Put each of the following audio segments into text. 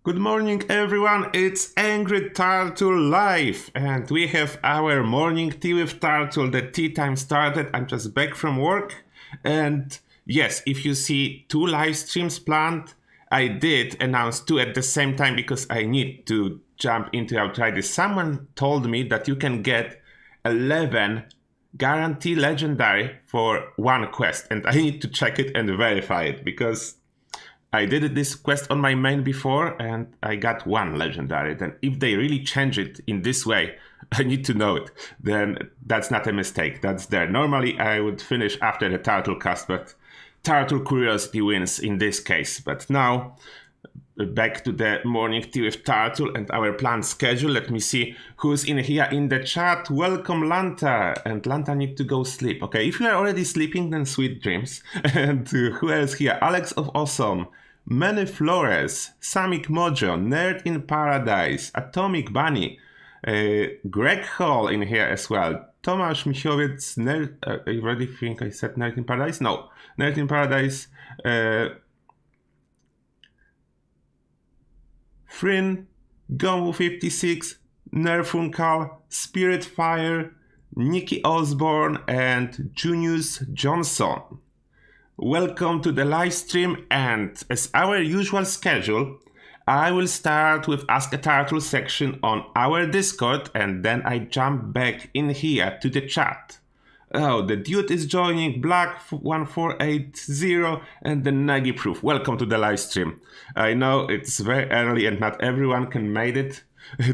Good morning, everyone. It's Angry Turtle Live, and we have our morning tea with Turtle. The tea time started. I'm just back from work, and yes, if you see two live streams planned, I did announce two at the same time because I need to jump into Outriders. Someone told me that you can get 11 guarantee legendary for one quest, and I need to check it and verify it because I did this quest on my main before and I got one legendary. Then if they really change it in this way, I need to know it. Then that's not a mistake. That's there. Normally I would finish after the Turtlecast, but Turtle curiosity wins in this case. But now back to the morning tea with Turtle and our planned schedule. Let me see who's in here in the chat. Welcome, Lanta. And Lanta need to go sleep. Okay, if you are already sleeping, then sweet dreams. And who else here? Alex of Awesome, Manny Flores, Samik Mojo, Nerd in Paradise, Atomic Bunny, Greg Hall in here as well. Tomasz Misiowiec, Nerd, I already think I said Nerd in Paradise? No, Nerd in Paradise, Frin, Gomu56, Nerfunkal, Spiritfire, Nikki Osborne, and Junius Johnson. Welcome to the live stream, and as our usual schedule, I will start with Ask a Turtle section on our Discord, and then I jump back in here to the chat. Oh, the dude is joining, Black1480, and the Nagi Proof. Welcome to the live stream. I know it's very early and not everyone can make it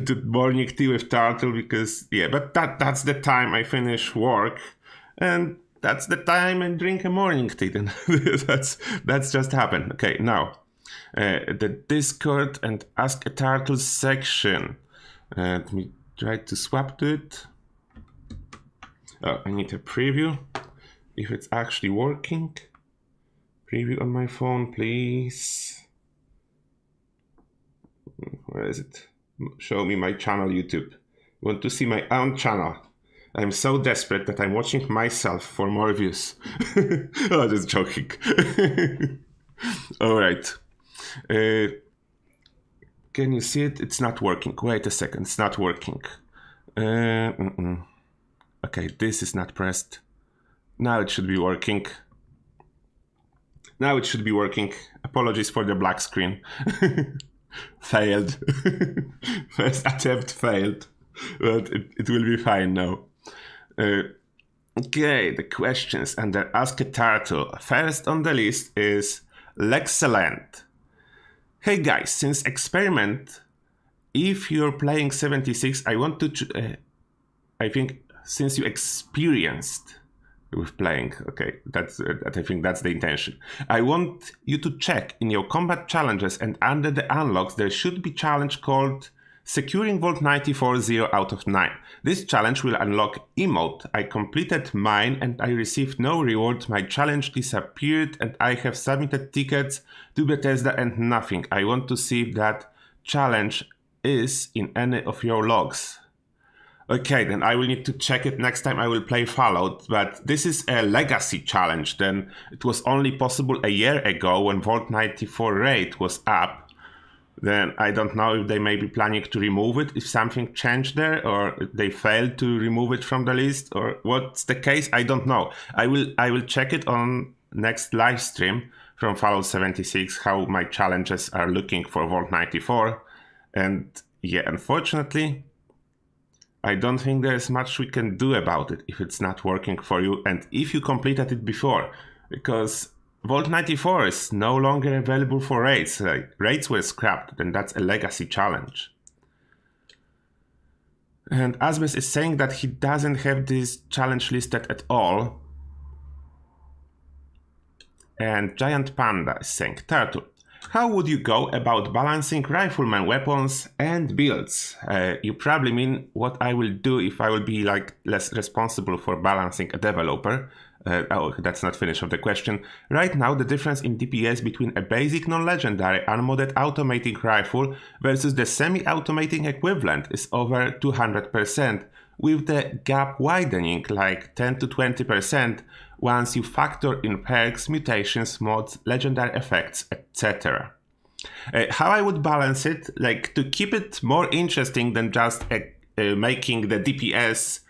to morning tea with Turtle because, yeah, but that's the time I finish work, and that's the time I drink a morning tea. Then that's just happened. Okay, now the Discord and Ask a Turtle section. Let me try to swap to it. Oh, I need a preview, if it's actually working. Preview on my phone, please. Where is it? Show me my channel, YouTube. Want to see my own channel. I'm so desperate that I'm watching myself for more views. Oh, just joking. All right. Can you see it? It's not working. Wait a second. It's not working. Okay, this is not pressed. Now it should be working. Now it should be working. Apologies for the black screen. Failed. First attempt failed. But it will be fine now. Okay, the questions under Ask a Turtle. First on the list is Lexcellent. Hey guys, since experiment, if you're playing 76, I want to... I think since you experienced with playing, okay, I think that's the intention. I want you to check in your combat challenges and under the unlocks, there should be challenge called Securing Vault 94 0 out of 9. This challenge will unlock emote. I completed mine and I received no reward. My challenge disappeared and I have submitted tickets to Bethesda and nothing. I want to see if that challenge is in any of your logs. Okay, then I will need to check it next time I will play Fallout, but this is a legacy challenge. Then it was only possible a year ago when Vault 94 rate was up. Then I don't know if they may be planning to remove it, if something changed there, or if they failed to remove it from the list, or what's the case, I don't know. I will check it on next live stream from Fallout 76, how my challenges are looking for Vault 94. And yeah, unfortunately, I don't think there's much we can do about it if it's not working for you and if you completed it before, because Vault 94 is no longer available for raids. Raids were scrapped, and that's a legacy challenge. And Asbes is saying that he doesn't have this challenge listed at all. And Giant Panda is saying, Turtle, how would you go about balancing rifleman weapons and builds? You probably mean what I will do if I will be less responsible for balancing a developer. Oh, that's not finished of the question. Right now, the difference in DPS between a basic non-legendary unmodded automating rifle versus the semi-automating equivalent is over 200%, with the gap widening like 10 to 20% once you factor in perks, mutations, mods, legendary effects, etc. How I would balance it, like to keep it more interesting than just making the DPS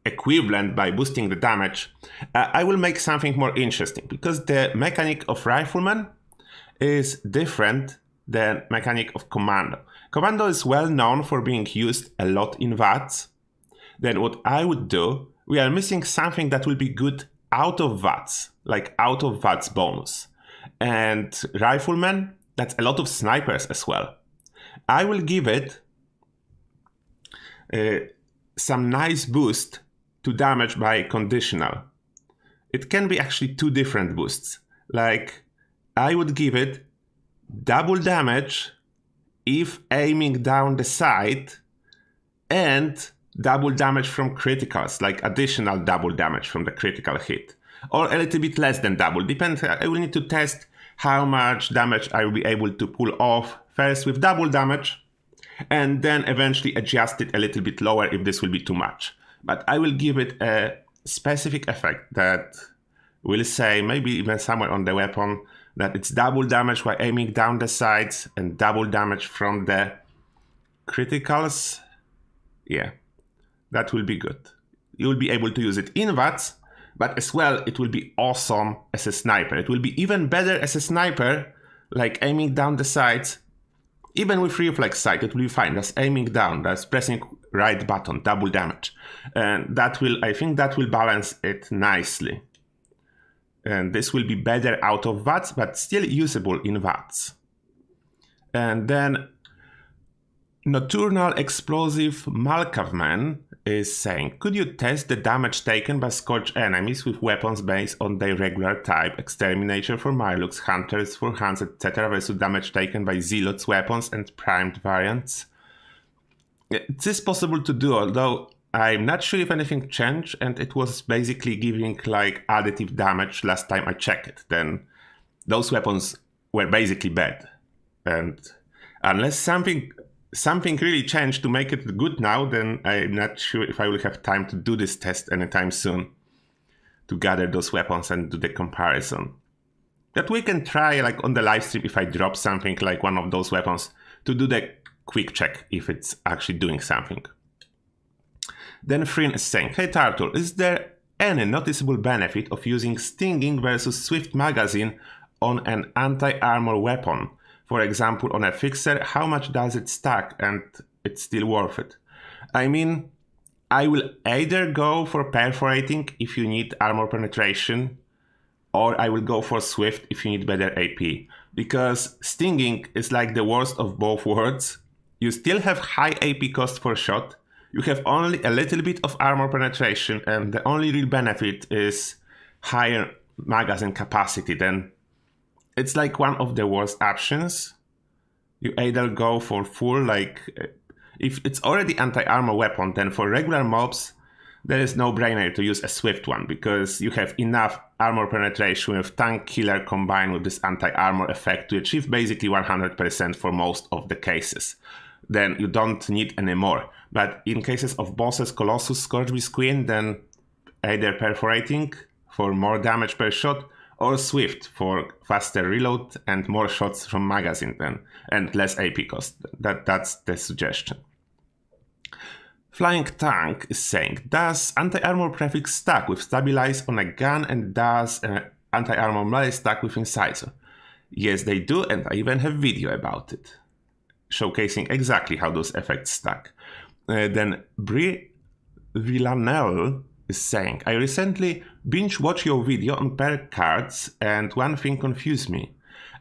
equivalent by boosting the damage, I will make something more interesting, because the mechanic of Rifleman is different than mechanic of Commando. Commando is well known for being used a lot in VATS. Then what I would do, we are missing something that will be good out of VATS, like out of VATS bonus. And Rifleman, that's a lot of snipers as well. I will give it some nice boost to damage by conditional. It can be actually two different boosts. Like, I would give it double damage if aiming down the sight, and double damage from criticals, like additional double damage from the critical hit. Or a little bit less than double, depends. I will need to test how much damage I will be able to pull off first with double damage, and then eventually adjust it a little bit lower if this will be too much. But I will give it a specific effect that will say, maybe even somewhere on the weapon, that it's double damage while aiming down the sides and double damage from the criticals. Yeah, that will be good. You will be able to use it in VATS, but as well, it will be awesome as a sniper. It will be even better as a sniper, like aiming down the sides. Even with reflex sight, it will be fine. That's aiming down, that's pressing right button, double damage. And that will, I think that will balance it nicely. And this will be better out of VATS, but still usable in VATS. And then Nocturnal Explosive Malkavman is saying, could you test the damage taken by scorched enemies with weapons based on their regular type, Exterminator for Mylux, Hunters for Hunts, etc. versus damage taken by Zealots weapons and primed variants? It is possible to do, although I'm not sure if anything changed, and it was basically giving like additive damage last time I checked it. Then those weapons were basically bad. And unless something really changed to make it good now, then I'm not sure if I will have time to do this test anytime soon to gather those weapons and do the comparison. That we can try like on the live stream if I drop something like one of those weapons to do the quick check if it's actually doing something. Then Frin is saying, hey Turtle, is there any noticeable benefit of using Stinging versus Swift magazine on an anti-armor weapon? For example, on a fixer, how much does it stack and it's still worth it? I mean, I will either go for perforating if you need armor penetration, or I will go for Swift if you need better AP. Because Stinging is like the worst of both worlds. You still have high AP cost for shot, you have only a little bit of armor penetration, and the only real benefit is higher magazine capacity. Then it's like one of the worst options. You either go for full, like, if it's already anti-armor weapon, then for regular mobs, there is no brainer to use a Swift one, because you have enough armor penetration with tank killer combined with this anti-armor effect to achieve basically 100% for most of the cases. Then you don't need any more. But in cases of bosses, Colossus, Scourgebeast Queen, then either perforating for more damage per shot, or Swift for faster reload and more shots from magazine then, and less AP cost. That's the suggestion. Flying Tank is saying, does anti-armor prefix stack with stabilize on a gun, and does anti-armor melee stack with incisor? Yes, they do, and I even have video about it, showcasing exactly how those effects stack. Then Brie Villanelle is saying, I recently binge-watched your video on perk cards, and one thing confused me.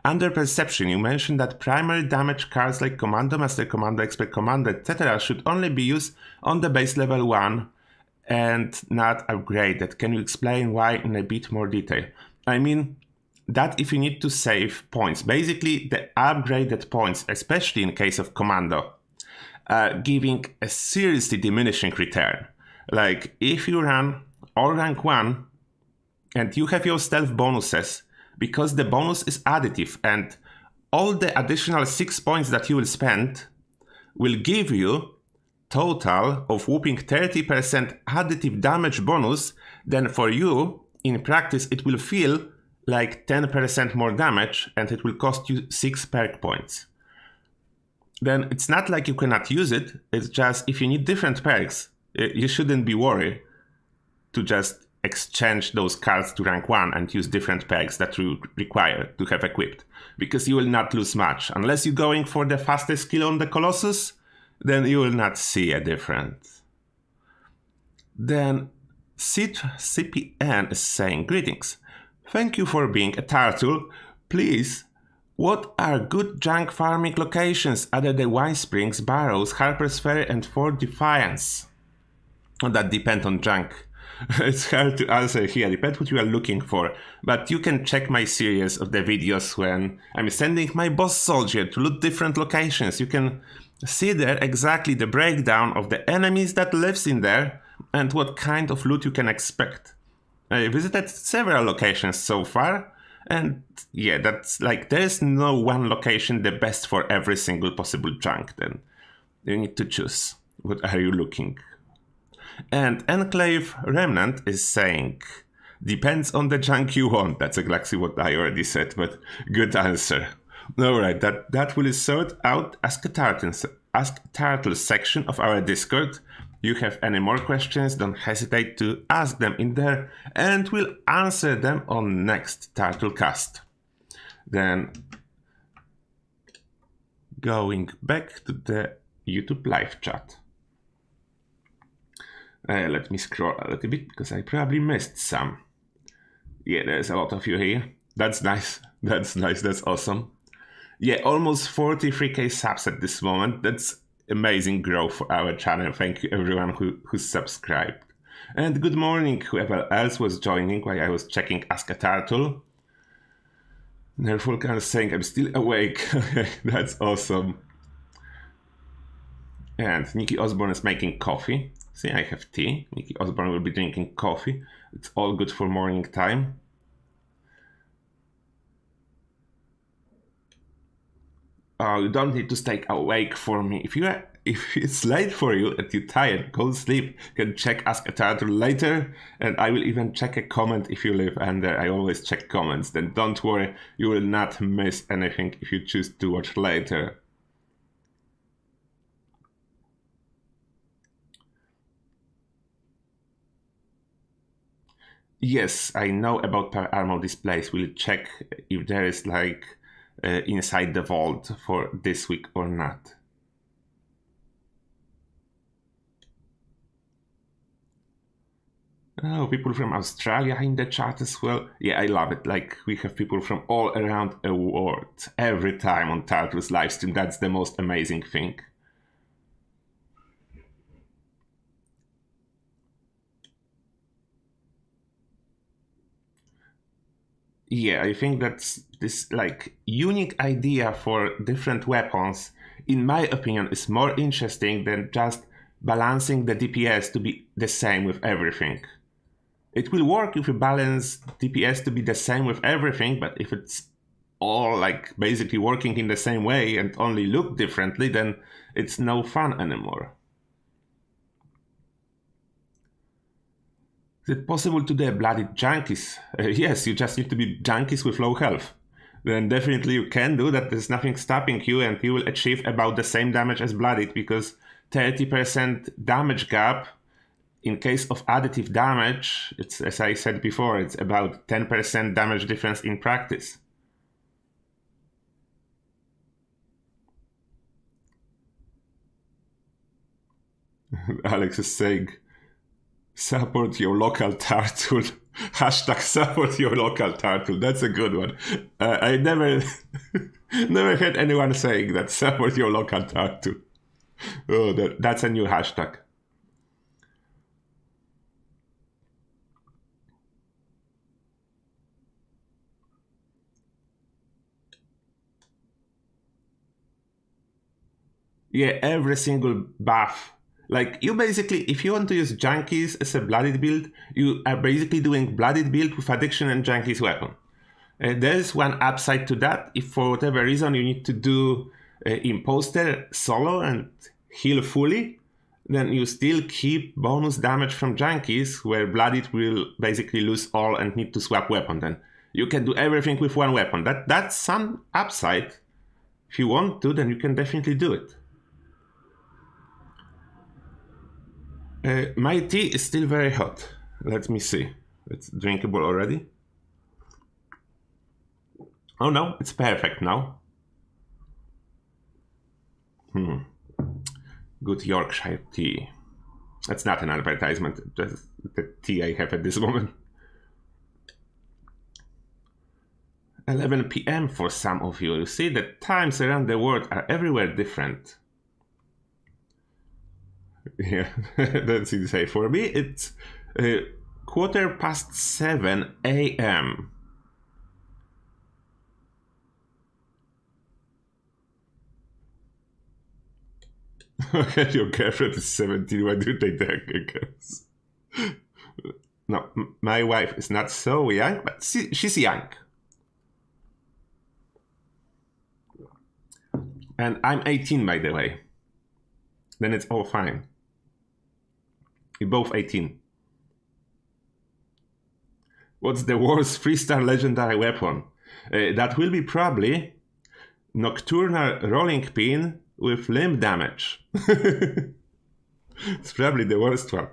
Under perception, you mentioned that primary damage cards like Commando, Master Commando, Expert Commando, etc. should only be used on the base level 1 and not upgraded. Can you explain why in a bit more detail? I mean, that if you need to save points. Basically, the upgraded points, especially in case of Commando, are giving a seriously diminishing return. Like, if you run all rank 1 and you have your stealth bonuses, because the bonus is additive and all the additional 6 points that you will spend will give you total of whooping 30% additive damage bonus, then for you, in practice, it will feel like 10% more damage and it will cost you 6 perk points. Then it's not like you cannot use it, it's just if you need different perks, you shouldn't be worried to just exchange those cards to rank 1 and use different perks that you require to have equipped, because you will not lose much. Unless you're going for the fastest kill on the Colossus, then you will not see a difference. Then CPN is saying, greetings. Thank you for being a turtle. Please, what are good junk farming locations other than Wine Springs, Barrows, Harper's Ferry and Fort Defiance? That depends on junk. It's hard to answer here, depends what you are looking for. But you can check my series of the videos when I'm sending my boss soldier to loot different locations. You can see there exactly the breakdown of the enemies that lives in there and what kind of loot you can expect. I visited several locations so far, and yeah, that's like there's no one location the best for every single possible junk. Then you need to choose what are you looking. And Enclave Remnant is saying, depends on the junk you want. That's exactly what I already said, but good answer. Alright, that will sort out Ask Turtle section of our Discord. You have any more questions, don't hesitate to ask them in there, and we'll answer them on next Turtlecast. Then, going back to the YouTube live chat. Let me scroll a little bit, because I probably missed some. Yeah, there's a lot of you here. That's nice. That's nice. That's awesome. Yeah, almost 43k subs at this moment. That's amazing growth for our channel. Thank you everyone who subscribed. And good morning whoever else was joining while I was checking Ask a Turtle. Nerfulkan is saying I'm still awake. That's awesome. And Nikki Osborne is making coffee. See, I have tea. Nikki Osborne will be drinking coffee. It's all good for morning time. Oh, you don't need to stay awake for me. If it's late for you and you're tired, go sleep. You can check Ask a Turtle later, and I will even check a comment if you live under. I always check comments. Then don't worry, you will not miss anything if you choose to watch later. Yes, I know about per armor displays. We'll check if there is like inside the vault for this week or not. Oh, people from Australia in the chat as well. Yeah, I love it. Like, we have people from all around the world every time on Turtles livestream. That's the most amazing thing. Yeah, I think that's this like unique idea for different weapons, in my opinion, is more interesting than just balancing the DPS to be the same with everything. It will work if you balance DPS to be the same with everything, but if it's all like basically working in the same way and only look differently, then it's no fun anymore. Is it possible to do bloodied junkies? Yes, you just need to be junkies with low health. Then definitely you can do that. There's nothing stopping you, and you will achieve about the same damage as bloodied, because 30% damage gap in case of additive damage, it's, as I said before, it's about 10% damage difference in practice. Alex is saying, support your local turtle. Hashtag support your local turtle. That's a good one. I never heard anyone saying that. Support your local turtle. Oh, that's a new hashtag. Yeah, every single buff. Like, you basically, if you want to use Junkies as a blooded build, you are basically doing blooded build with addiction and Junkies weapon. There's one upside to that. If for whatever reason you need to do Imposter solo and heal fully, then you still keep bonus damage from Junkies, where blooded will basically lose all and need to swap weapon. Then You can do everything with one weapon. That's some upside. If you want to, then you can definitely do it. My tea is still very hot. Let me see. It's drinkable already. Oh no, it's perfect now. Good Yorkshire tea. That's not an advertisement, just the tea I have at this moment. 11 p.m. for some of you. You see, the times around the world are everywhere different. Yeah, that's insane. For me, it's 7:15 a.m. Your girlfriend is 17. Why do you take the haircuts? No, my wife is not so young, but she's young. And I'm 18, by the way. Then it's all fine. We're both 18. What's the worst 3-star legendary weapon? That will be probably Nocturnal Rolling Pin with limb damage. It's probably the worst one.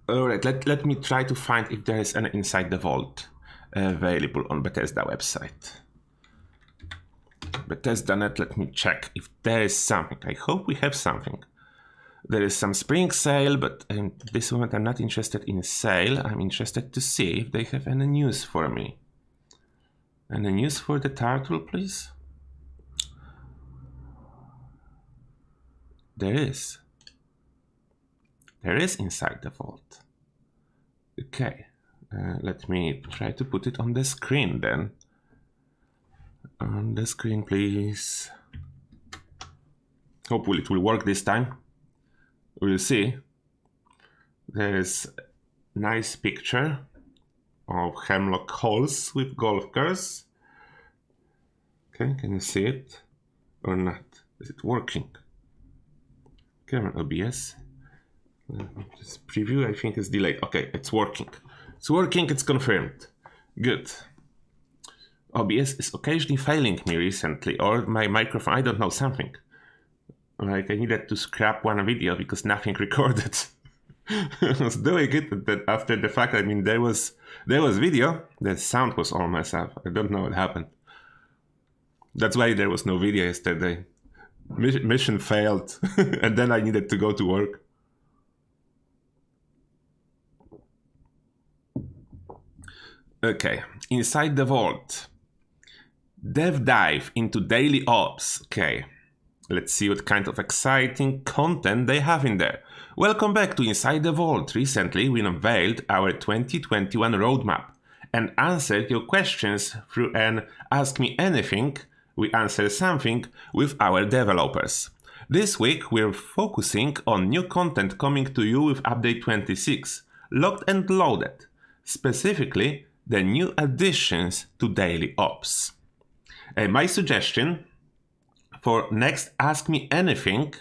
Alright, let me try to find if there is an Inside the Vault available on Bethesda website. Bethesda.net, let me check if there is something. I hope we have something. There is some spring sale, but at this moment I'm not interested in sale. I'm interested to see if they have any news for me. Any news for the turtle, please? There is. There is Inside the Vault. Okay, let me try to put it on the screen then. On the screen, please. Hopefully it will work this time. We'll see. There's a nice picture of Hemlock Halls with golf course. Okay, can you see it or not? Is it working? Come on, OBS. This preview, I think, is delayed. Okay, it's working. It's working, it's confirmed. Good. OBS is occasionally failing me recently, or my microphone, I don't know, something. Like I needed to scrap one video because nothing recorded. I was doing it, but after the fact, I mean, there was video, the sound was all messed up. I don't know what happened. That's why there was no video yesterday. Mission failed, and then I needed to go to work. Okay, Inside the Vault. Dev dive into daily ops. Okay, let's see what kind of exciting content they have in there. Welcome back to Inside the Vault. Recently, we unveiled our 2021 roadmap and answered your questions through an Ask Me Anything, we answer something, with our developers. This week, we're focusing on new content coming to you with Update 26, Locked and Loaded, specifically the new additions to Daily Ops. My suggestion for next Ask Me Anything,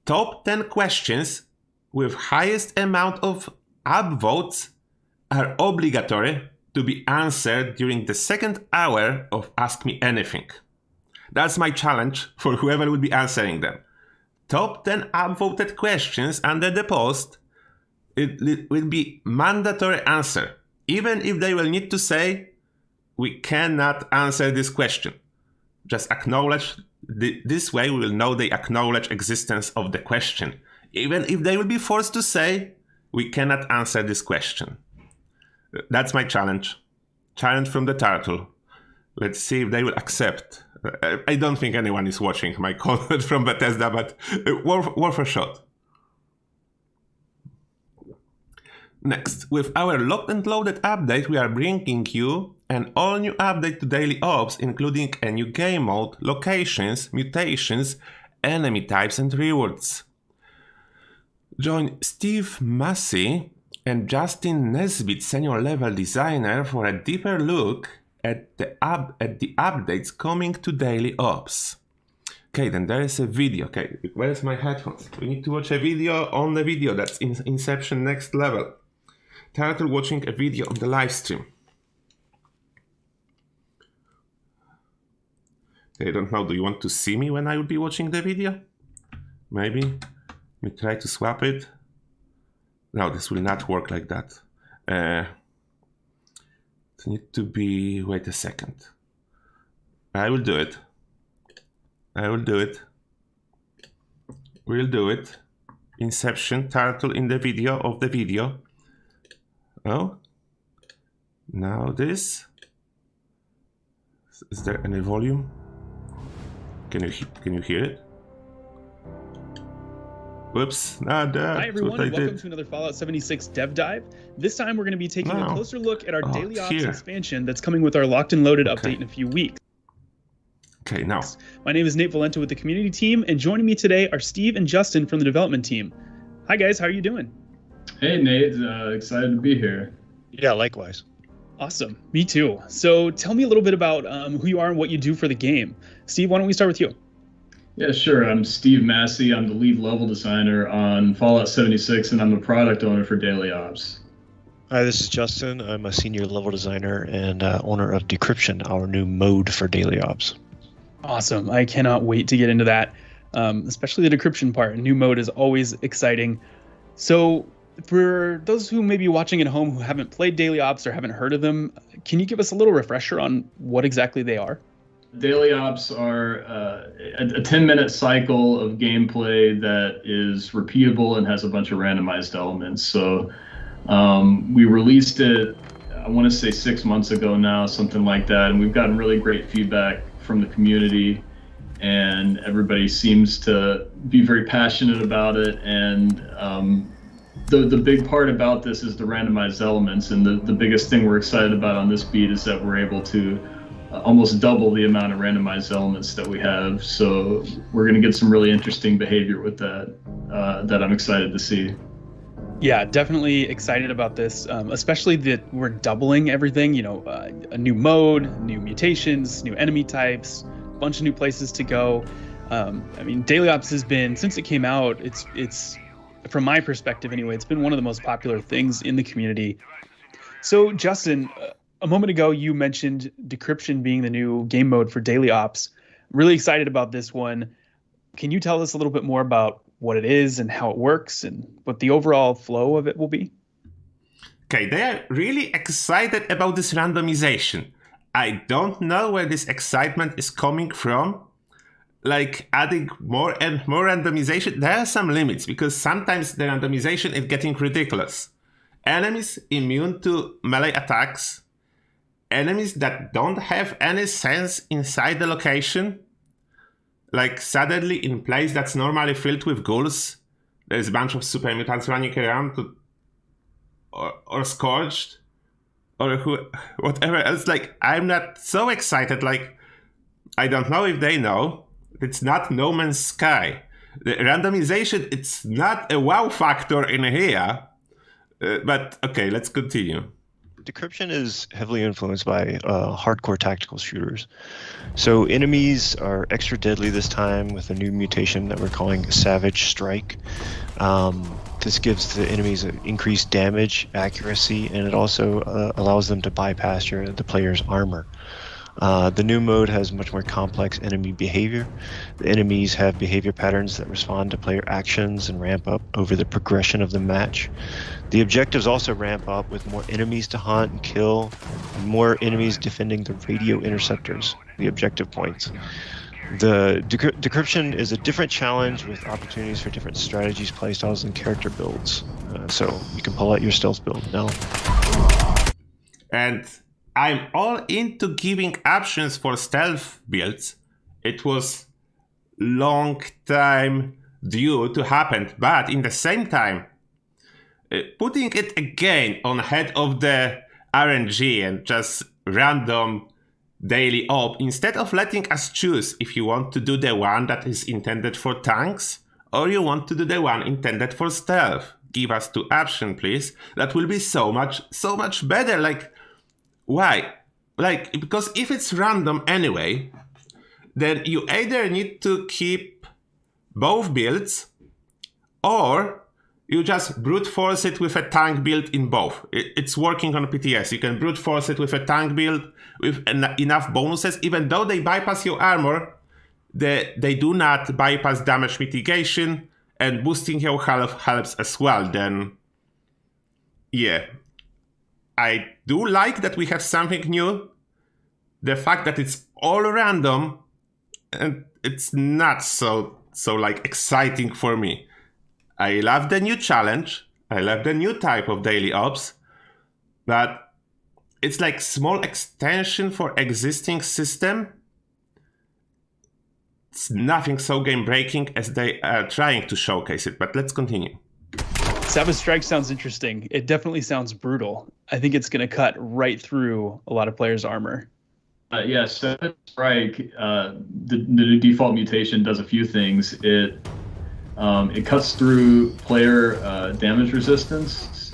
top 10 questions with highest amount of upvotes are obligatory to be answered during the second hour of Ask Me Anything. That's my challenge for whoever will be answering them. Top 10 upvoted questions under the post, it will be mandatory answer. Even if they will need to say, we cannot answer this question. Just acknowledge, this way we will know they acknowledge existence of the question. Even if they will be forced to say, we cannot answer this question. That's my challenge. Challenge from the turtle. Let's see if they will accept. I don't think anyone is watching my comment from Bethesda, but worth a shot. Next, with our Locked and Loaded update, we are bringing you an all-new update to Daily Ops, including a new game mode, locations, mutations, enemy types, and rewards. Join Steve Massey and Justin Nesbitt, senior level designer, for a deeper look at the updates coming to Daily Ops. Okay, then there is a video. Okay, where's my headphones? We need to watch a video on the video. That's Inception next level. Turtle watching a video on the live stream. I don't know, do you want to see me when I will be watching the video? Maybe. Let me try to swap it. No, this will not work like that. It needs to be... Wait a second. I will do it. We'll do it. Inception, Turtle in the video of the video. Oh. Now this. Is there any volume? Can you hear it? Whoops, not that. Hi everyone, and welcome to another Fallout 76 Dev Dive. This time we're going to be taking a closer look at our Daily Ops expansion that's coming with our Locked and Loaded update in a few weeks. Okay, now. My name is Nate Valenta with the community team, and joining me today are Steve and Justin from the development team. Hi guys, how are you doing? Hey Nate, excited to be here. Yeah, likewise. Awesome, me too. So tell me a little bit about who you are and what you do for the game. Steve, why don't we start with you? Yeah, sure. I'm Steve Massey. I'm the lead level designer on Fallout 76, and I'm a product owner for Daily Ops. Hi, this is Justin. I'm a senior level designer and owner of Decryption, our new mode for Daily Ops. Awesome. I cannot wait to get into that, especially the decryption part. New mode is always exciting. So for those who may be watching at home who haven't played Daily Ops or haven't heard of them, can you give us a little refresher on what exactly they are? Daily Ops are a 10-minute cycle of gameplay that is repeatable and has a bunch of randomized elements. So we released it, I want to say 6 months ago now, something like that, and we've gotten really great feedback from the community, and everybody seems to be very passionate about it. And the big part about this is the randomized elements, and the biggest thing we're excited about on this beat is that we're able to almost double the amount of randomized elements that we have. So we're going to get some really interesting behavior with that that I'm excited to see. Yeah, definitely excited about this, especially that we're doubling everything, you know, a new mode, new mutations, new enemy types, a bunch of new places to go. I mean, Daily Ops has been, since it came out, it's from my perspective anyway, it's been one of the most popular things in the community. So Justin, a moment ago, you mentioned Decryption being the new game mode for Daily Ops. I'm really excited about this one. Can you tell us a little bit more about what it is and how it works and what the overall flow of it will be? Okay, they are really excited about this randomization. I don't know where this excitement is coming from. Like adding more and more randomization, there are some limits because sometimes the randomization is getting ridiculous. Enemies immune to melee attacks, enemies that don't have any sense inside the location, like suddenly in place that's normally filled with ghouls, there's a bunch of super mutants running around, or Scorched, or whatever else. Like, I'm not so excited. Like, I don't know if they know. It's not No Man's Sky. The randomization, it's not a wow factor in here. But okay, let's continue. Decryption is heavily influenced by hardcore tactical shooters. So enemies are extra deadly this time with a new mutation that we're calling Savage Strike. This gives the enemies increased damage, accuracy, and it also allows them to bypass the player's armor. The new mode has much more complex enemy behavior. The enemies have behavior patterns that respond to player actions and ramp up over the progression of the match. The objectives also ramp up with more enemies to hunt and kill, and more enemies defending the radio interceptors, the objective points. The decryption is a different challenge with opportunities for different strategies, playstyles, and character builds. So you can pull out your stealth build now. And I'm all into giving options for stealth builds. It was long time due to happen, but in the same time, putting it again on head of the RNG and just random daily op, instead of letting us choose if you want to do the one that is intended for tanks or you want to do the one intended for stealth. Give us two options, please. That will be so much better. Like, why? Like, because if it's random anyway, then you either need to keep both builds, or you just brute force it with a tank build in both. It's working on PTS. You can brute force it with a tank build with enough bonuses. Even though they bypass your armor, they do not bypass damage mitigation, and boosting your health helps as well. Then, yeah. I do like that we have something new. The fact that it's all random, and it's not so like exciting for me. I love the new challenge. I love the new type of daily ops, but it's like small extension for existing system. It's nothing so game breaking as they are trying to showcase it, but let's continue. Savage Strike sounds interesting. It definitely sounds brutal. I think it's going to cut right through a lot of players' armor. Yeah, Savage Strike, the default mutation does a few things. It cuts through player damage resistance,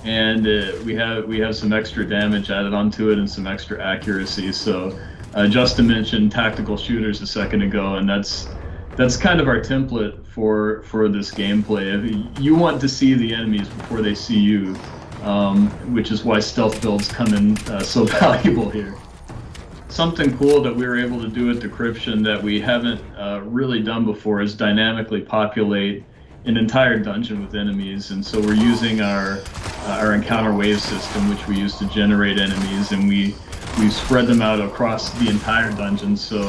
and we have some extra damage added onto it and some extra accuracy. So Justin mentioned tactical shooters a second ago, and that's kind of our template for this gameplay. You want to see the enemies before they see you, which is why stealth builds come in so valuable here. Something cool that we were able to do with Decryption that we haven't really done before is dynamically populate an entire dungeon with enemies, and so we're using our encounter wave system, which we use to generate enemies, and we spread them out across the entire dungeon. So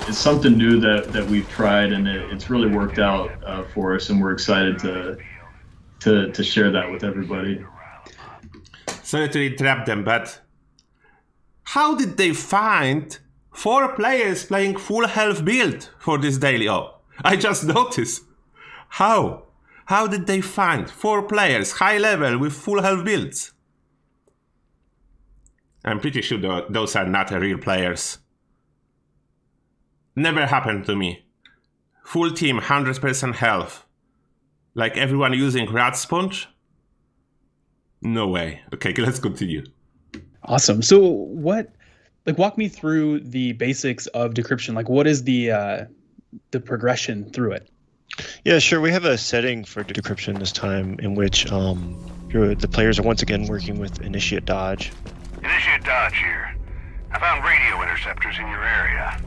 it's something new that we've tried, and it's really worked out for us, and we're excited to share that with everybody. Sorry to interrupt them, but how did they find 4 players playing full health build for this daily op? I just noticed. How? How did they find 4 players, high level, with full health builds? I'm pretty sure those are not real players. Never happened to me. Full team, 100% health. Like everyone using Rat Sponge? No way. Okay, let's continue. Awesome. So walk me through the basics of Decryption. Like, what is the progression through it? Yeah, sure. We have a setting for Decryption this time in which the players are once again working with Initiate Dodge. Initiate Dodge here. I found radio interceptors in your area.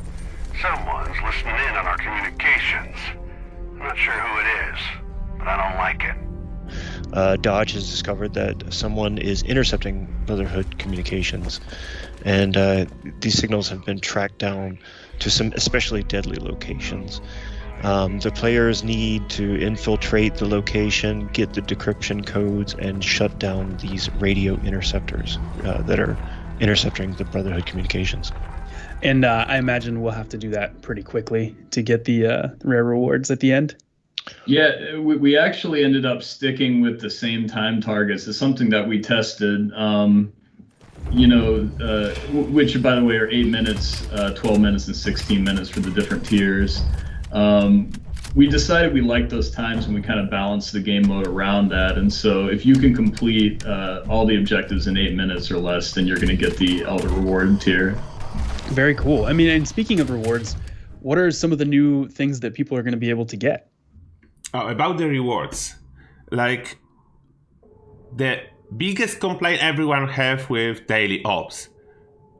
Someone's listening in on our communications. I'm not sure who it is, but I don't like it. Dodge has discovered that someone is intercepting Brotherhood communications, and these signals have been tracked down to some especially deadly locations. The players need to infiltrate the location, get the decryption codes, and shut down these radio interceptors that are intercepting the Brotherhood communications. And I imagine we'll have to do that pretty quickly to get the rare rewards at the end. Yeah, we actually ended up sticking with the same time targets. It's something that we tested, which, by the way, are 8 minutes, 12 minutes, and 16 minutes for the different tiers. We decided we liked those times, and we kind of balanced the game mode around that. And so if you can complete all the objectives in 8 minutes or less, then you're going to get the Elder Reward tier. Very cool. I mean, and speaking of rewards, what are some of the new things that people are going to be able to get? About the rewards, like the biggest complaint everyone have with daily ops.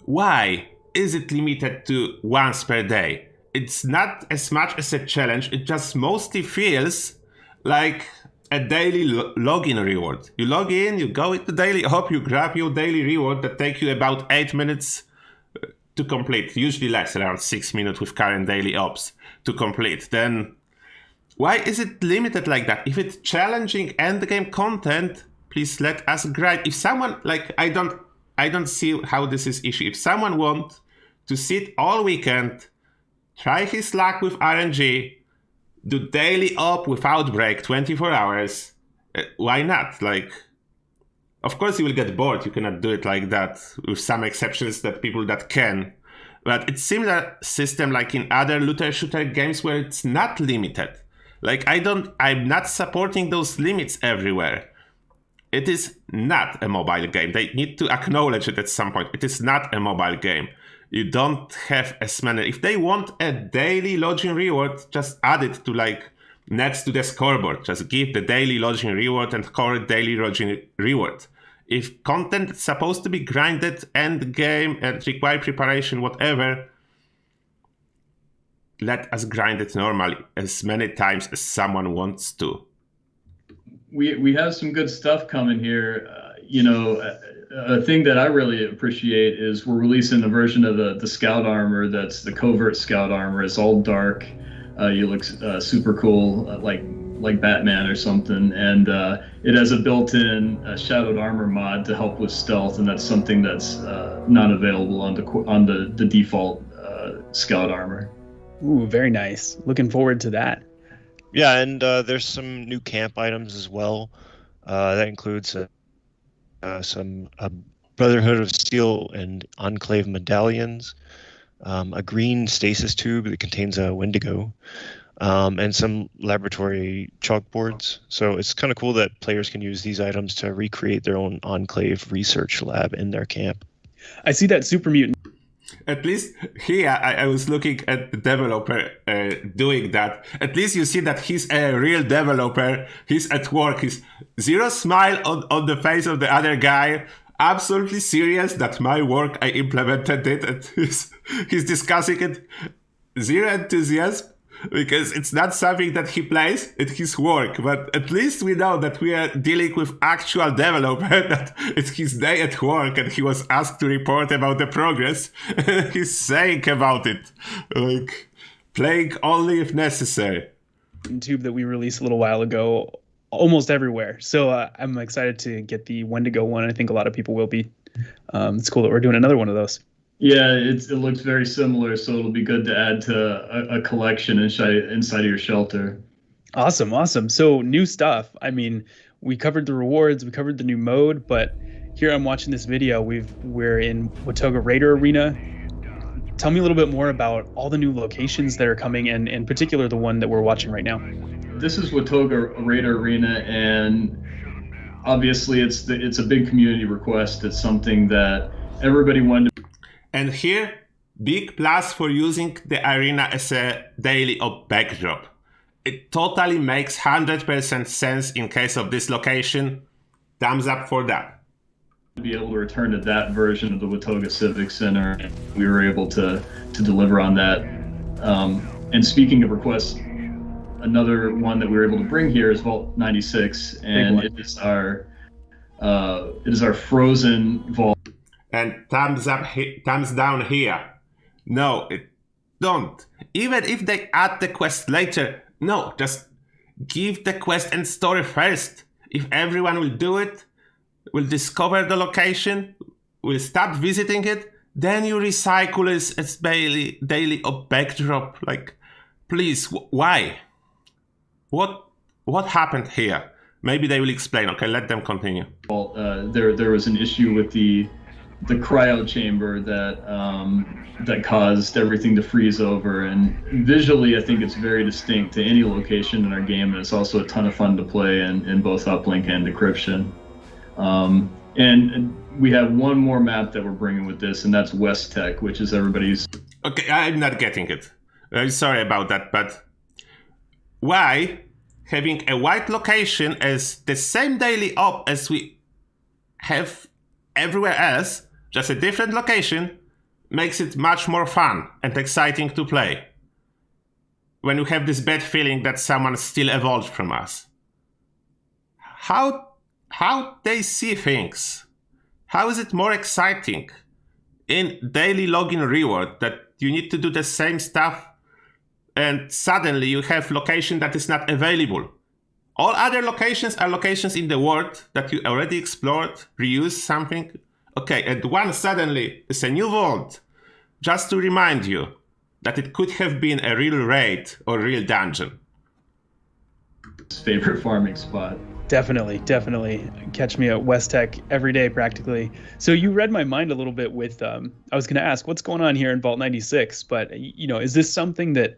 Why is it limited to once per day? It's not as much as a challenge. It just mostly feels like a daily login reward. You log in, you go into daily op, you grab your daily reward that take you about 8 minutes to complete. Usually less, around 6 minutes with current daily ops to complete. Then why is it limited like that? If it's challenging endgame content, please let us guide. If someone, like, I don't see how this is issue. If someone want to sit all weekend, try his luck with RNG, do daily op without break, 24 hours, why not? Like, of course you will get bored. You cannot do it like that, with some exceptions that people that can. But it's similar system like in other looter shooter games where it's not limited. Like, I'm not supporting those limits everywhere. It is not a mobile game. They need to acknowledge it at some point. It is not a mobile game. you don't have as many. If they want a daily lodging reward, just add it to like next to the scoreboard. Just give the daily lodging reward and call it daily lodging reward. If content is supposed to be grinded end game and require preparation, whatever, let us grind it normally as many times as someone wants to. We have some good stuff coming here. A thing that I really appreciate is we're releasing a version of the scout armor that's the covert scout armor. It's all dark. You look super cool, like Batman or something, and it has a built-in shadowed armor mod to help with stealth, and that's something that's not available on the default scout armor. Ooh, very nice. Looking forward to that. Yeah, and there's some new camp items as well. That includes some Brotherhood of Steel and Enclave medallions, a green stasis tube that contains a Wendigo, and some laboratory chalkboards. So it's kind of cool that players can use these items to recreate their own Enclave research lab in their camp. I see that super mutant. At least here, I was looking at the developer doing that. At least you see that he's a real developer. He's at work. He's zero smile on the face of the other guy. Absolutely serious that my work, I implemented it. And he's discussing it. Zero enthusiasm. Because it's not something that he plays, it's his work. But at least we know that we are dealing with actual developer, that it's his day at work and he was asked to report about the progress. He's saying about it. Like, playing only if necessary. Tube that we released a little while ago, almost everywhere. So I'm excited to get the Wendigo one. I think a lot of people will be. It's cool that we're doing another one of those. Yeah, it looks very similar, so it'll be good to add to a collection inside of your shelter. Awesome. So new stuff. I mean, we covered the rewards, we covered the new mode, but here I'm watching this video. We're in Watoga Raider Arena. Tell me a little bit more about all the new locations that are coming, and in particular the one that we're watching right now. This is Watoga Raider Arena, and obviously it's a big community request. It's something that everybody wanted to. And here, big plus for using the arena as a daily op backdrop. It totally makes 100% sense in case of this location. Thumbs up for that. To be able to return to that version of the Watoga Civic Center, we were able to deliver on that. And speaking of requests, another one that we were able to bring here is Vault 96, and it is our frozen vault. And thumbs up, thumbs down here. No, don't. Even if they add the quest later, no, just give the quest and story first. If everyone will do it, will discover the location, will start visiting it, then you recycle it as daily op backdrop. Like, please, why? What happened here? Maybe they will explain. Okay, let them continue. Well, there was an issue with the cryo chamber that caused everything to freeze over, and visually I think it's very distinct to any location in our game, and it's also a ton of fun to play in both uplink and decryption. And we have one more map that we're bringing with this, and that's West Tech, which is everybody's. Okay, I'm not getting it. I'm sorry about that, but why having a white location as the same daily op as we have everywhere else, just a different location, makes it much more fun and exciting to play when you have this bad feeling that someone still evolved from us? How they see things? How is it more exciting in daily login reward that you need to do the same stuff and suddenly you have location that is not available? All other locations are locations in the world that you already explored, reused something. Okay, and one suddenly is a new vault, just to remind you that it could have been a real raid or real dungeon. Favorite farming spot. Definitely. Catch me at West Tech every day practically. So you read my mind a little bit with, I was going to ask what's going on here in Vault 96, but is this something that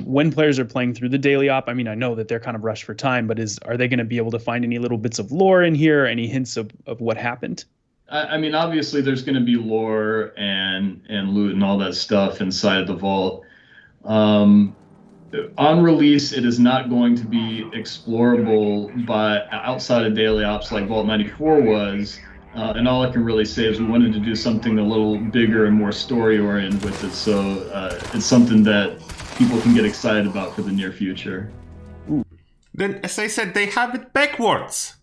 when players are playing through the daily op, I mean, I know that they're kind of rushed for time, but are they going to be able to find any little bits of lore in here, any hints of what happened? I mean, obviously, there's going to be lore and loot and all that stuff inside the vault. On release, it is not going to be explorable by outside of daily ops like Vault 94 was. And all I can really say is we wanted to do something a little bigger and more story-oriented with it. So it's something that people can get excited about for the near future. Then, as I said, they have it backwards.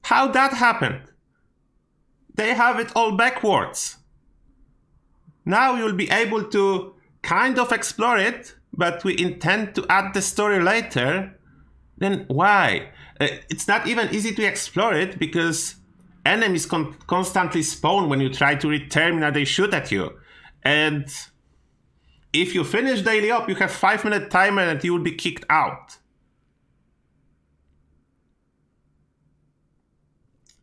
How that happened? They have it all backwards. Now you'll be able to kind of explore it, but we intend to add the story later. Then why? It's not even easy to explore it because enemies constantly spawn when you try to read terminal, they shoot at you. And if you finish daily op, you have 5-minute timer and you will be kicked out.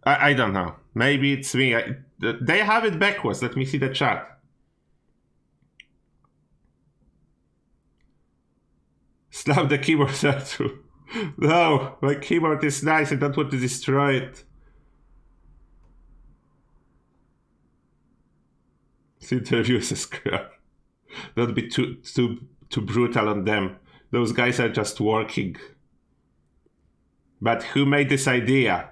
I don't know. Maybe it's me. They have it backwards. Let me see the chat. Slap the keyboard through. No, my keyboard is nice. I don't want to destroy it. This interview is a scrap. Don't be too brutal on them. Those guys are just working. But who made this idea?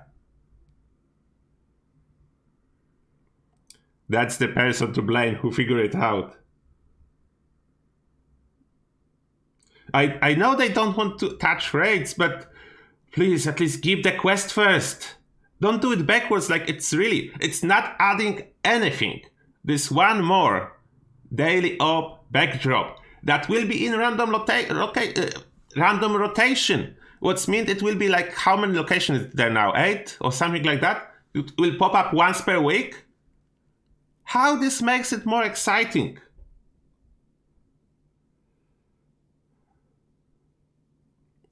That's the person to blame who figured it out. I know they don't want to touch raids, but please at least give the quest first. Don't do it backwards like it's not adding anything. This one more daily op backdrop that will be in random rotation. What's mean it will be like how many locations is there now? 8 or something like that? It will pop up once per week? How this makes it more exciting?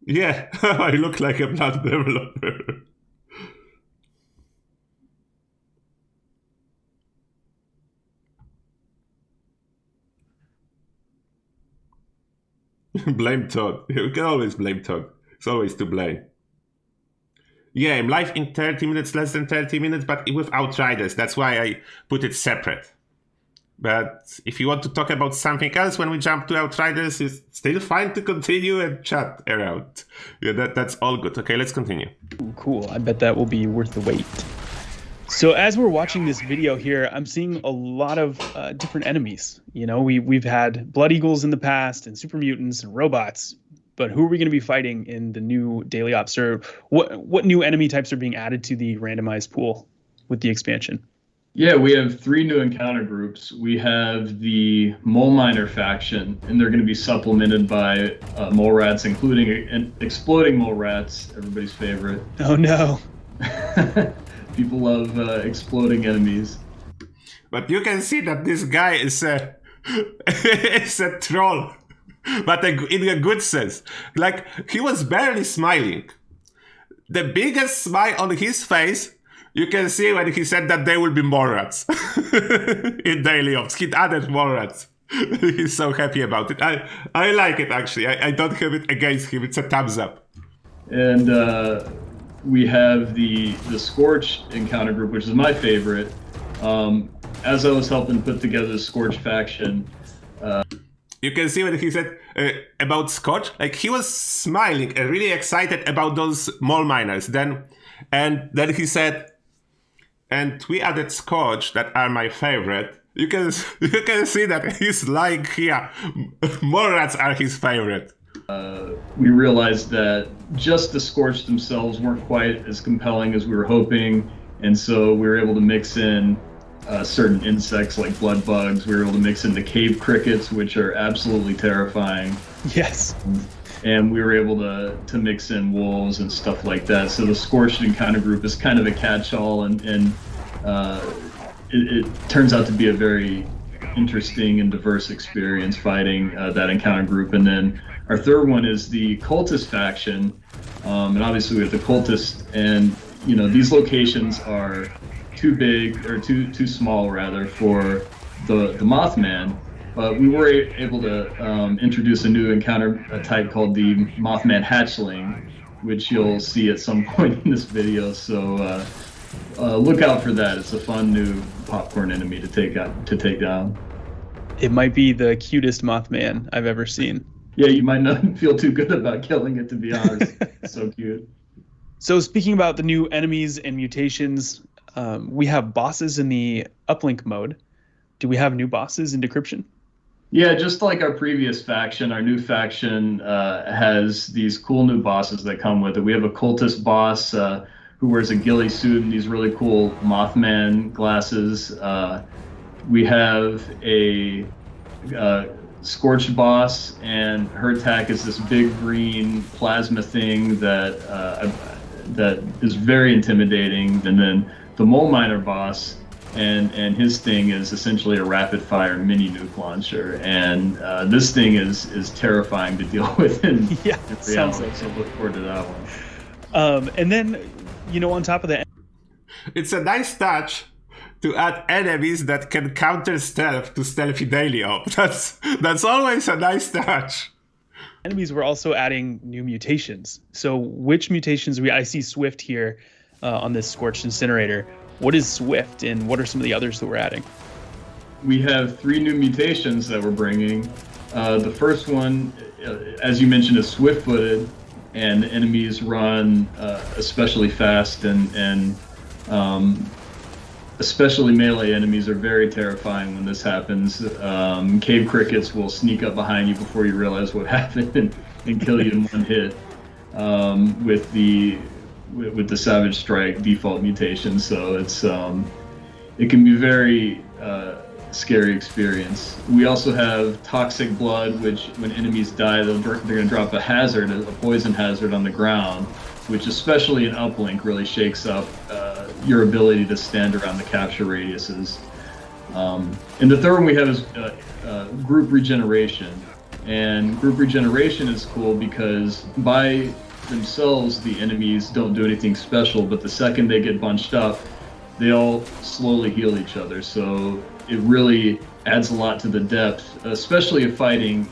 Yeah, I look like a blood developer. Blame Todd. You can always blame Todd. It's always to blame. Yeah, I'm live in 30 minutes, less than 30 minutes, but with Outriders. That's why I put it separate. But if you want to talk about something else when we jump to Outriders, it's still fine to continue and chat around. Yeah, that's all good. Okay, let's continue. Ooh, cool. I bet that will be worth the wait. So as we're watching this video here, I'm seeing a lot of different enemies. You know, we've had Blood Eagles in the past and super mutants and robots. But who are we going to be fighting in the new daily ops? Or what new enemy types are being added to the randomized pool with the expansion? Yeah, we have 3 new encounter groups. We have the Mole Miner faction, and they're going to be supplemented by mole rats, including exploding mole rats, everybody's favorite. Oh no. People love exploding enemies. But you can see that this guy is a troll. But in a good sense. Like, he was barely smiling. The biggest smile on his face, you can see when he said that there will be more rats. In daily ops. He added more rats. He's so happy about it. I like it, actually. I don't have it against him. It's a thumbs up. And we have the Scorch encounter group, which is my favorite. As I was helping put together the Scorch faction, you can see when he said about Scorch, like he was smiling and really excited about those mole miners. And then he said, and we added Scorch that are my favorite. You can see that he's lying here. Mole rats are his favorite. We realized that just the Scorch themselves weren't quite as compelling as we were hoping, and so we were able to mix in certain insects like blood bugs. We were able to mix in the cave crickets, which are absolutely terrifying. Yes. And we were able to mix in wolves and stuff like that. So the Scorched Encounter group is kind of a catch-all, and it turns out to be a very interesting and diverse experience fighting that encounter group. And then our third one is the Cultist faction, and obviously we have the Cultist, and you know these locations are too big, or too small rather, for the Mothman, but we were able to introduce a new encounter type called the Mothman Hatchling, which you'll see at some point in this video. So look out for that. It's a fun new popcorn enemy to take down. It might be the cutest Mothman I've ever seen. Yeah, you might not feel too good about killing it, to be honest. It's so cute. So speaking about the new enemies and mutations, we have bosses in the uplink mode. Do we have new bosses in Decryption? Yeah, just like our previous faction, our new faction has these cool new bosses that come with it. We have a cultist boss who wears a ghillie suit and these really cool Mothman glasses. We have a Scorched boss, and her attack is this big green plasma thing that is very intimidating. And then the Mole Miner boss, and his thing is essentially a rapid fire mini nuke launcher. And this thing is terrifying to deal with in sounds reality. like So look forward to that one. And then, on top of that, It's a nice touch to add enemies that can counter stealth to stealthy daily op. That's always a nice touch. enemies, we're also adding new mutations. So which mutations I see Swift here on this Scorched Incinerator. What is Swift, and what are some of the others that we're adding? We have 3 new mutations that we're bringing. The first one, as you mentioned, is swift-footed, and enemies run especially fast, and especially melee enemies are very terrifying when this happens. Cave crickets will sneak up behind you before you realize what happened and kill you in one hit with the Savage Strike default mutation. So it can be very scary experience. We also have Toxic Blood, which when enemies die, they're going to drop a hazard, a poison hazard on the ground, which especially in uplink really shakes up your ability to stand around the capture radiuses. And the third one we have is group regeneration. And group regeneration is cool because by themselves the enemies don't do anything special, but the second they get bunched up, they all slowly heal each other. So it really adds a lot to the depth, especially if fighting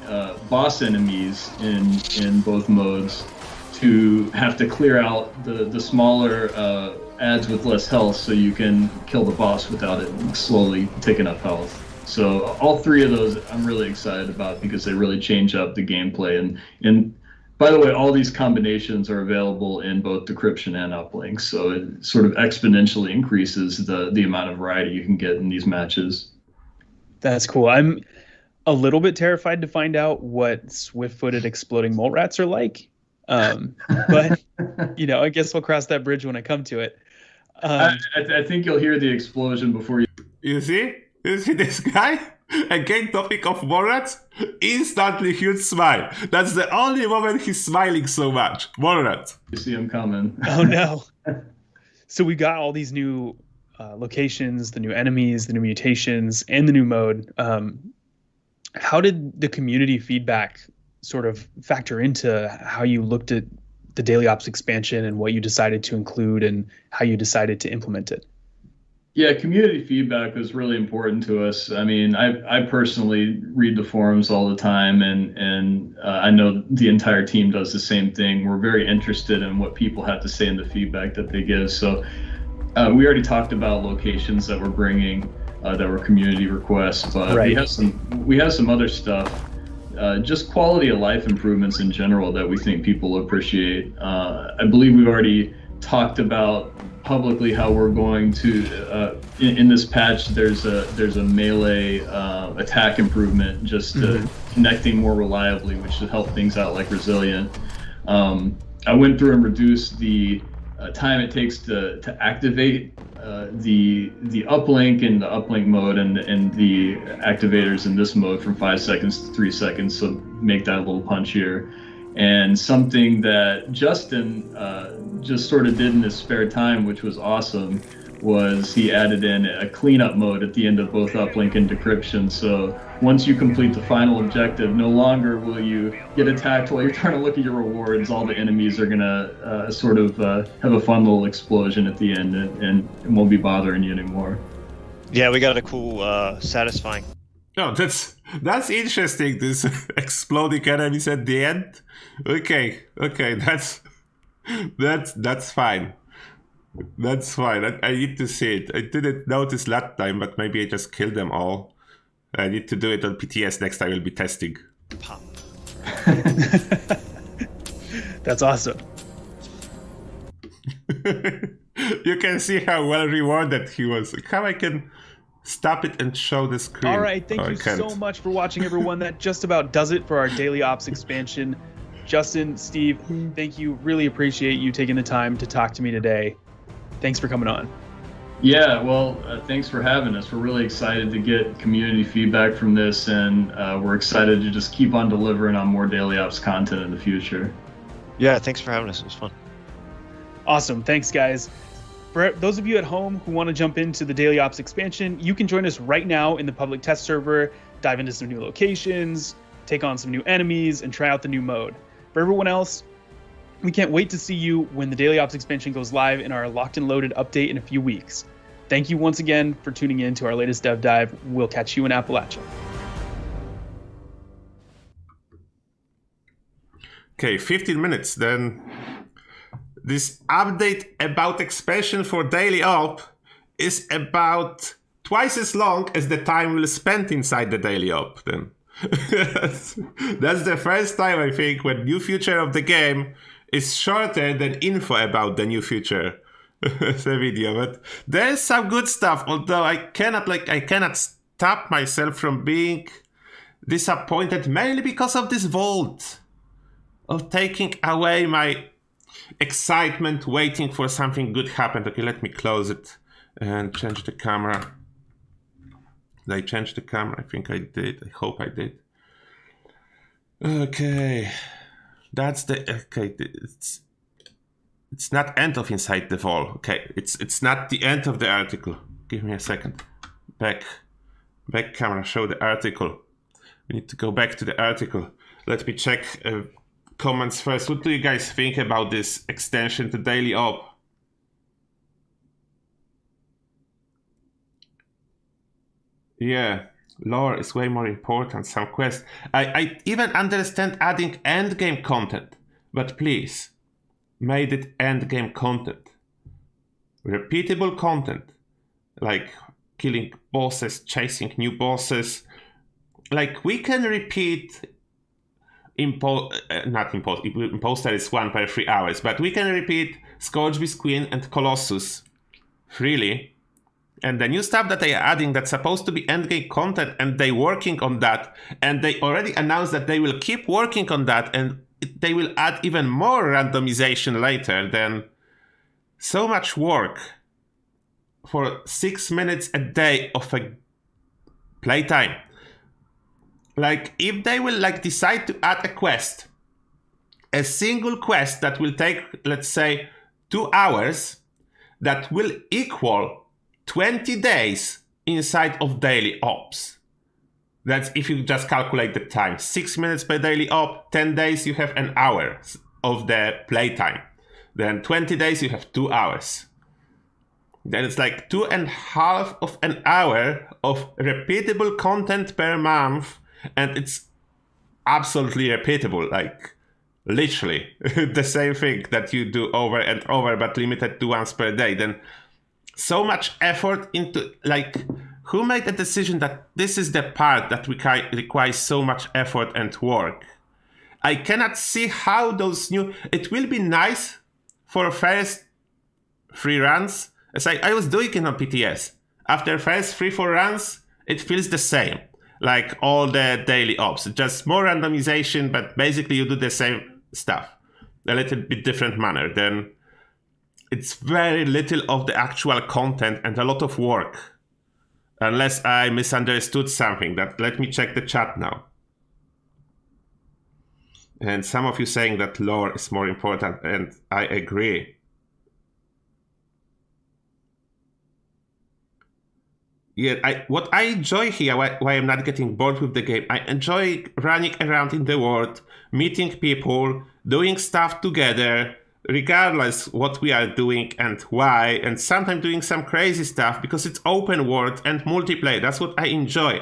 boss enemies in both modes, to have to clear out the smaller adds with less health so you can kill the boss without it slowly taking up health. So all 3 of those I'm really excited about because they really change up the gameplay. And by the way, all these combinations are available in both Decryption and Uplink, so it sort of exponentially increases the amount of variety you can get in these matches. That's cool. I'm a little bit terrified to find out what swift-footed exploding mole rats are like. But I guess we'll cross that bridge when I come to it. I think you'll hear the explosion before you. You see this guy? Again, topic of mole rats. Instantly huge smile. That's the only moment he's smiling so much. Mole rats. You see him coming. Oh no. So we got all these new locations, the new enemies, the new mutations, and the new mode. How did the community feedback sort of factor into how you looked at the Daily Ops expansion and what you decided to include and how you decided to implement it? Yeah, community feedback was really important to us. I mean, I personally read the forums all the time, and I know the entire team does the same thing. We're very interested in what people have to say in the feedback that they give. So we already talked about locations that we're bringing that were community requests, but right. we have some other stuff. Just quality of life improvements in general that we think people will appreciate. I believe we've already talked about publicly how we're going to in this patch there's a melee attack improvement, just connecting more reliably, which should help things out like Resilient. I went through and reduced the time it takes to activate the uplink in the uplink mode and the activators in this mode from 5 seconds to 3 seconds, so make that a little punchier. And something that Justin just sort of did in his spare time, which was awesome, was he added in a cleanup mode at the end of both uplink and decryption. So once you complete the final objective, no longer will you get attacked while you're trying to look at your rewards. All the enemies are gonna sort of have a fun little explosion at the end, and it won't be bothering you anymore. Yeah, we got a cool, satisfying. No, that's interesting. This exploding enemies at the end. Okay, that's fine. That's fine. I need to see it. I didn't notice last time, but maybe I just killed them all. I need to do it on PTS next time. I'll be testing. Pop. That's awesome. You can see how well rewarded he was. How I can stop it and show the screen. All right, thank Oh, you so much for watching, everyone. That just about does it for our Daily Ops expansion. Justin, Steve, thank you. Really appreciate you taking the time to talk to me today. Thanks for coming on. Yeah, well, thanks for having us. We're really excited to get community feedback from this, and we're excited to just keep on delivering on more Daily Ops content in the future. Yeah, thanks for having us. It was fun. Awesome. Thanks, guys. For those of you at home who want to jump into the Daily Ops expansion, you can join us right now in the public test server, dive into some new locations, take on some new enemies, and try out the new mode. For everyone else, we can't wait to see you when the Daily Ops expansion goes live in our Locked and Loaded update in a few weeks. Thank you once again for tuning in to our latest Dev Dive. We'll catch you in Appalachia. Okay, 15 minutes. Then this update about expansion for Daily Op is about twice as long as the time we'll spend inside the Daily Op. Then that's the first time, I think, when new feature of the game is shorter than info about the new feature. The video, but there's some good stuff. Although I cannot stop myself from being disappointed, mainly because of this vault, of taking away my excitement, waiting for something good happen. Okay, let me close it and change the camera. Did I change the camera? I think I did. I hope I did. Okay, that's it's not end of Inside the Wall. Okay, it's not the end of the article. Give me a second. Back camera, show the article. We need to go back to the article. Let me check comments first. What do you guys think about this extension to Daily Op? Yeah, lore is way more important. Some quests. I even understand adding endgame content, but please, made it endgame content. Repeatable content, like killing bosses, chasing new bosses. Like, we can repeat Imposter is 1 per 3 hours, but we can repeat Scourgebeast Queen and Colossus freely. And the new stuff that they are adding that's supposed to be endgame content, and they working on that, and they already announced that they will keep working on that, and they will add even more randomization later. Then so much work for 6 minutes a day of a playtime. Like, if they will decide to add a quest, a single quest that will take, let's say, 2 hours, that will equal 20 days inside of Daily Ops. That's if you just calculate the time. 6 minutes per Daily Op, 10 days you have an hour of the playtime. Then 20 days you have 2 hours. Then it's like 2.5 of an hour of repeatable content per month. And it's absolutely repeatable, like literally the same thing that you do over and over, but limited to once per day. Then so much effort into, like, who made the decision that this is the part that requires so much effort and work? I cannot see how those new... It will be nice for first 3 runs. As I was doing it on PTS. After first 3-4 runs, it feels the same. Like all the Daily Ops, just more randomization, but basically you do the same stuff, a little bit different manner. Then it's very little of the actual content and a lot of work. Unless I misunderstood something. Let me check the chat now. And some of you saying that lore is more important, and I agree. Yeah, what I enjoy here, why I'm not getting bored with the game, I enjoy running around in the world, meeting people, doing stuff together, regardless what we are doing and why, and sometimes doing some crazy stuff because it's open world and multiplayer. That's what I enjoy.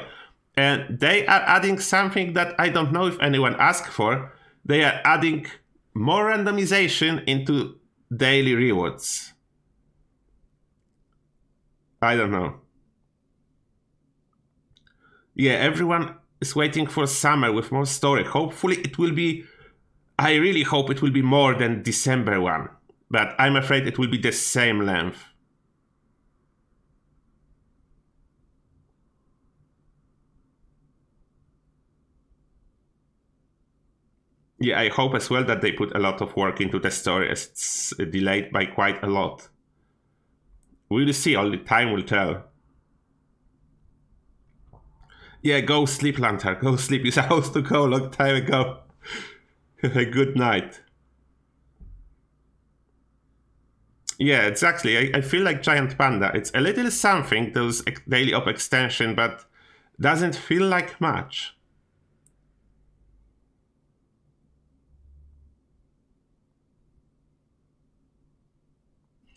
And they are adding something that I don't know if anyone asked for. They are adding more randomization into daily rewards. I don't know. Yeah, everyone is waiting for summer with more story. Hopefully it will be... I really hope it will be more than December one. But I'm afraid it will be the same length. Yeah, I hope as well that they put a lot of work into the story, as it's delayed by quite a lot. We'll see, only time will tell. Yeah, go sleep, Lantern, go sleep. You're supposed to go a long time ago. Good night. Yeah, exactly. I feel like Giant Panda. It's a little something, those daily op extension, but doesn't feel like much.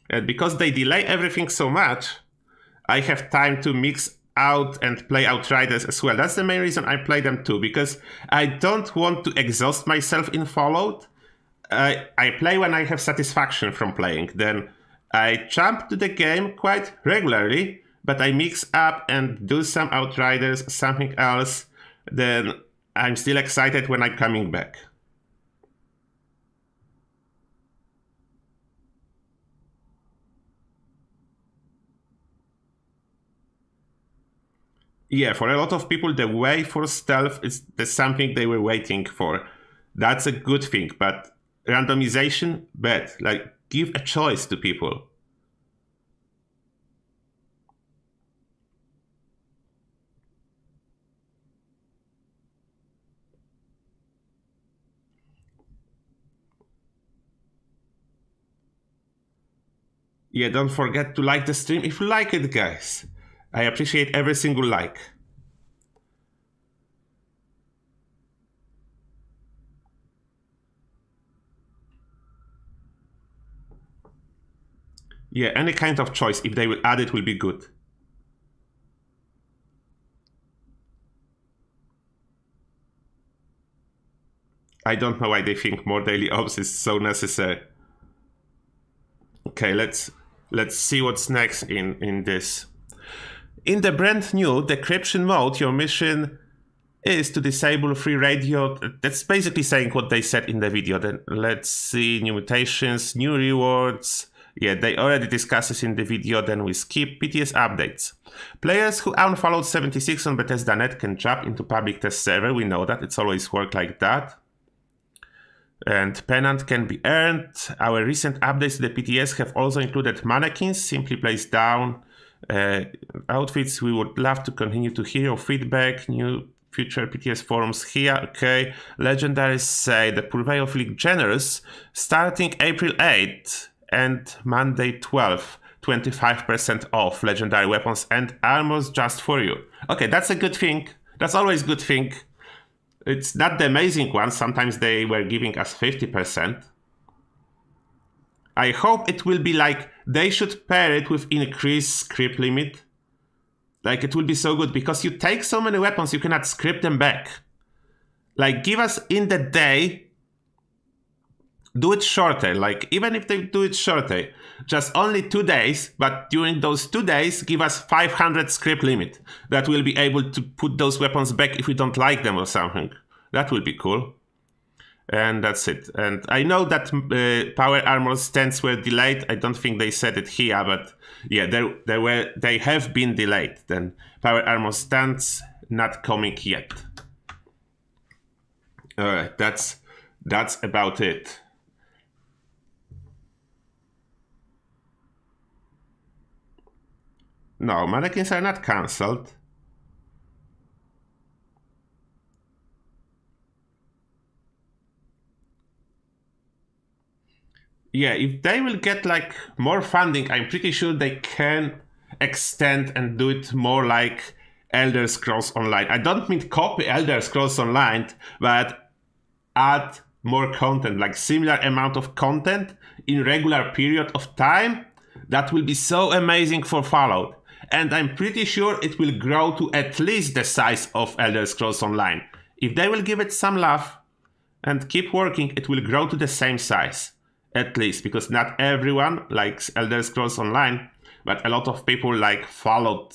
And because they delay everything so much, I have time to mix out and play Outriders as well. That's the main reason I play them too, because I don't want to exhaust myself in Fallout. I play when I have satisfaction from playing. Then I jump to the game quite regularly, but I mix up and do some Outriders, something else. Then I'm still excited when I'm coming back. Yeah, for a lot of people, the way for stealth is something they were waiting for. That's a good thing, but randomization, bad. Like, give a choice to people. Yeah, don't forget to like the stream if you like it, guys. I appreciate every single like. Yeah, any kind of choice, if they will add it, will be good. I don't know why they think more daily ops is so necessary. Okay, let's see what's next in this. In the brand new decryption mode, your mission is to disable free radio. That's basically saying what they said in the video. Then let's see, new mutations, new rewards. Yeah, they already discussed this in the video. Then we skip PTS updates. Players who own Fallout 76 on Bethesda.net can jump into public test server. We know that it's always worked like that. And pennant can be earned. Our recent updates to the PTS have also included mannequins. Simply place down outfits. We would love to continue to hear your feedback. New future PTS forums here. Okay. Legendaries say the Purveyor League Generous starting April 8th and Monday 12th. 25% off legendary weapons and armors just for you. Okay, that's a good thing. That's always a good thing. It's not the amazing one. Sometimes they were giving us 50%. I hope it will be like, they should pair it with increased script limit. Like, it will be so good because you take so many weapons, you cannot script them back. Like, give us in the day, do it shorter. Like, even if they do it shorter, just only 2 days, but during those 2 days, give us 500 script limit. That will be able to put those weapons back if we don't like them or something. That will be cool. And that's it. And I know that power armor stands were delayed. I don't think they said it here, but yeah, they have been delayed. Then power armor stands not coming yet. All right, that's about it. No, mannequins are not cancelled. Yeah, if they will get like more funding, I'm pretty sure they can extend and do it more like Elder Scrolls Online. I don't mean copy Elder Scrolls Online, but add more content, like similar amount of content in regular period of time. That will be so amazing for Fallout. And I'm pretty sure it will grow to at least the size of Elder Scrolls Online. If they will give it some love and keep working, it will grow to the same size. At least, because not everyone likes Elder Scrolls Online. but a lot of people like followed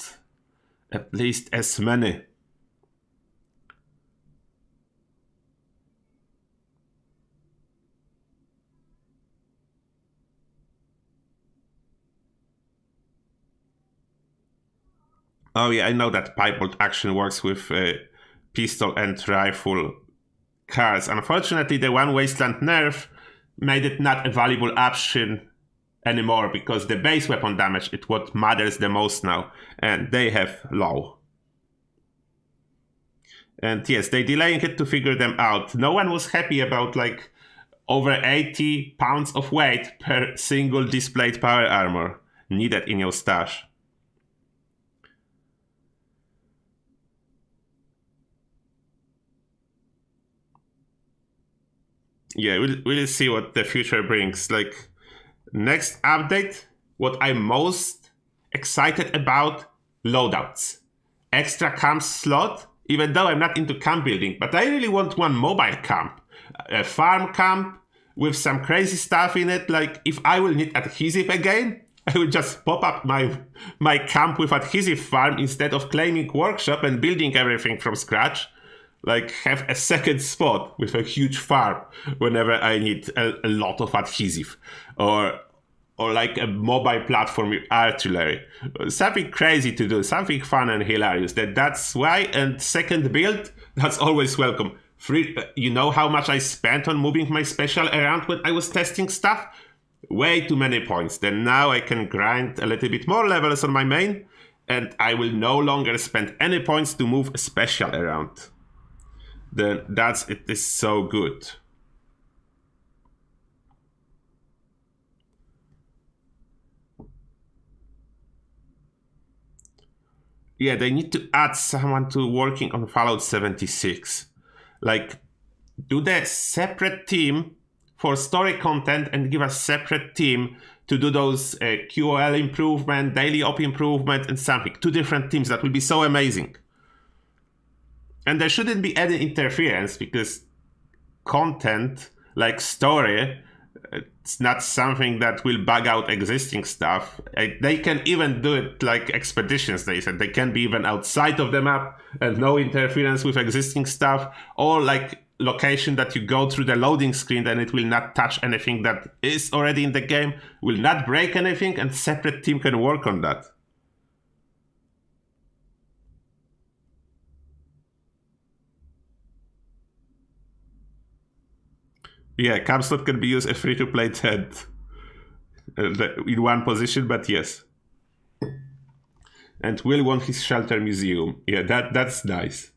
at least as many. Oh yeah, I know that pipe-bolt action works with pistol and rifle cards. Unfortunately, the One Wasteland nerf made it not a valuable option anymore, because the base weapon damage is what matters the most now, and they have low. And yes, they delaying it to figure them out. No one was happy about like over 80 pounds of weight per single displayed power armor needed in your stash. Yeah, we'll see what the future brings. Like, next update, what I'm most excited about, loadouts. Extra camp slot, even though I'm not into camp building, but I really want one mobile camp. A farm camp with some crazy stuff in it. Like, if I will need adhesive again, I will just pop up my camp with adhesive farm instead of claiming workshop and building everything from scratch. Like, have a second spot with a huge farm whenever I need a lot of adhesive, or like a mobile platform with artillery. Something crazy to do, something fun and hilarious. That's why. And second build, that's always welcome. Free. You know how much I spent on moving my special around when I was testing stuff? Way too many points. Then now I can grind a little bit more levels on my main, and I will no longer spend any points to move a special around. Then it is so good. Yeah, they need to add someone to working on Fallout 76. Like, do the separate team for story content and give a separate team to do those QOL improvement, daily op improvement, and something. 2 different teams. That will be so amazing. And there shouldn't be any interference, because content, like story, it's not something that will bug out existing stuff. They can even do it like expeditions, they said. They can be even outside of the map and no interference with existing stuff, or like location that you go through the loading screen and it will not touch anything that is already in the game, will not break anything, and separate team can work on that. Yeah, camp slot can be used as free-to-play tent in one position, but yes. And Will want his shelter museum. Yeah, that's nice.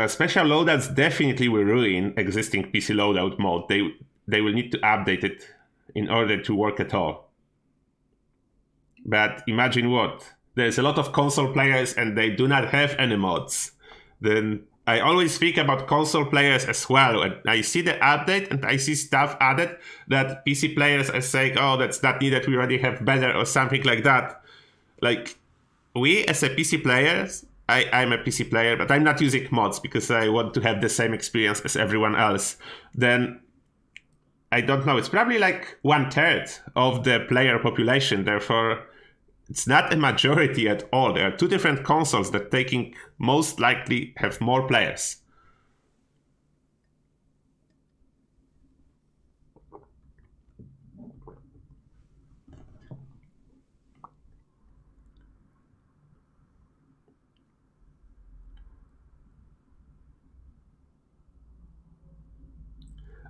Special loadouts definitely will ruin existing PC loadout mode. They will need to update it in order to work at all. But imagine what? There's a lot of console players and they do not have any mods. Then I always think about console players as well. And I see the update and I see stuff added that PC players are saying, oh, that's not needed, we already have better, or something like that. Like, we as a PC players, I'm a PC player, but I'm not using mods because I want to have the same experience as everyone else. Then, I don't know, it's probably like 1/3 of the player population. Therefore, it's not a majority at all. There are 2 different consoles that taking most likely have more players.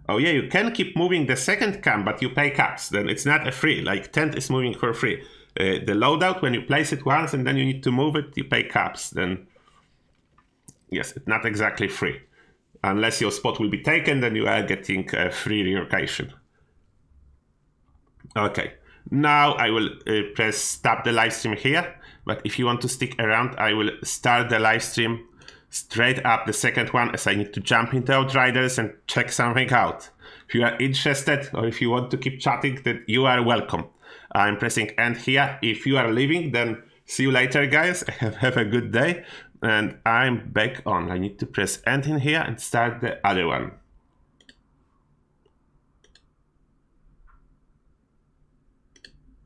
Oh yeah, you can keep moving the second camp, but you pay caps. Then it's not a free. Like, tent is moving for free. The loadout, when you place it once and then you need to move it, you pay caps. Then, yes, it's not exactly free. Unless your spot will be taken, then you are getting a free relocation. Okay, now I will press stop the live stream here. But if you want to stick around, I will start the live stream straight up the second one, as I need to jump into Outriders and check something out. If you are interested, or if you want to keep chatting, then you are welcome. I'm pressing end here. If you are leaving, then see you later, guys. Have a good day. And I'm back on. I need to press end in here and start the other one.